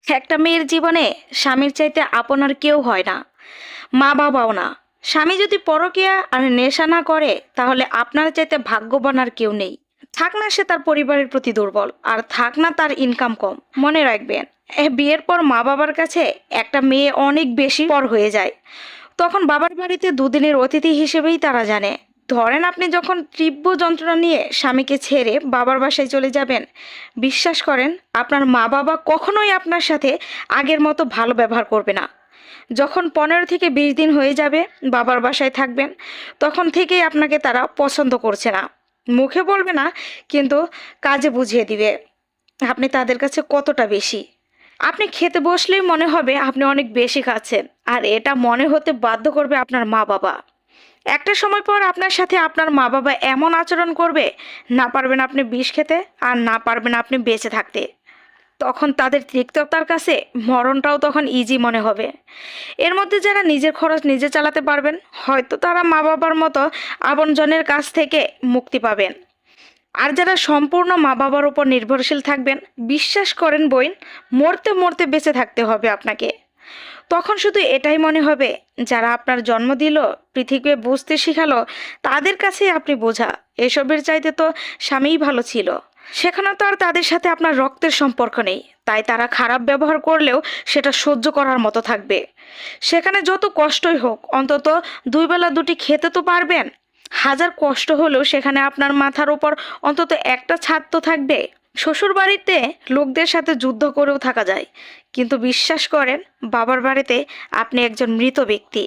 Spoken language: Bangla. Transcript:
একটা মেয়ের জীবনে স্বামীর চাইতে আপন আর কেউ হয় না, মা বাবাও না। স্বামী যদি পরকীয়া আর নেশা না করে তাহলে আপনার চাইতে ভাগ্যবান আর কেউ নেই। থাক না সে তার পরিবারের প্রতি দুর্বল, আর থাক না তার ইনকাম কম, মনে রাখবেন বিয়ের পর মা বাবার কাছে একটা মেয়ে অনেক বেশি পর হয়ে যায়। তখন বাবার বাড়িতে দুদিনের অতিথি হিসেবেই তারা জানে। ধরেন আপনি যখন তীব্র যন্ত্রণা নিয়ে স্বামীকে ছেড়ে বাবার বাসায় চলে যাবেন, বিশ্বাস করেন আপনার মা বাবা কখনোই আপনার সাথে আগের মতো ভালো ব্যবহার করবে না। যখন 15 থেকে 20 দিন হয়ে যাবে বাবার বাসায় থাকবেন, তখন থেকেই আপনাকে তারা পছন্দ করছে না। মুখে বলবে না, কিন্তু কাজে বুঝিয়ে দিবে আপনি তাদের কাছে কতটা বেশি। আপনি খেতে বসলেই মনে হবে আপনি অনেক বেশি খাচ্ছেন, আর এটা মনে হতে বাধ্য করবে আপনার মা বাবা। একটা সময় পর আপনার সাথে আপনার মা বাবা এমন আচরণ করবে, না পারবেন আপনি বিষ খেতে, আর না পারবেন আপনি বেঁচে থাকতে। তখন তাদের তিক্ততার কাছে মরণটাও তখন ইজি মনে হবে। এর মধ্যে যারা নিজের খরচ নিজে চালাতে পারবেন, হয়তো তারা মা বাবার মতো আপনজনের কাছ থেকে মুক্তি পাবেন। আর যারা সম্পূর্ণ মা বাবার উপর নির্ভরশীল থাকবেন, বিশ্বাস করেন বোন, মরতে মরতে বেঁচে থাকতে হবে আপনাকে। তখন শুধু এটাই মনে হবে, যারা আপনার জন্ম দিল, পৃথিবীকে বুঝতে শিখালো, তাদের কাছেই আপনি বোঝা। এসবের চাইতে তো স্বামীই ভালো ছিল। সেখানে তো আর তাদের সাথে আপনার রক্তের সম্পর্ক নেই, তাই তারা খারাপ ব্যবহার করলেও সেটা সহ্য করার মতো থাকবে। সেখানে যত কষ্টই হোক, অন্তত 2 বেলা 2টি খেতে তো পারবেন। হাজার কষ্ট হলেও সেখানে আপনার মাথার উপর অন্তত একটা ছাদ তো থাকবে। শ্বশুর বাড়িতে লোকদের সাথে যুদ্ধ করেও থাকা যায়, কিন্তু বিশ্বাস করেন বাবার বাড়িতে আপনি একজন মৃত ব্যক্তি।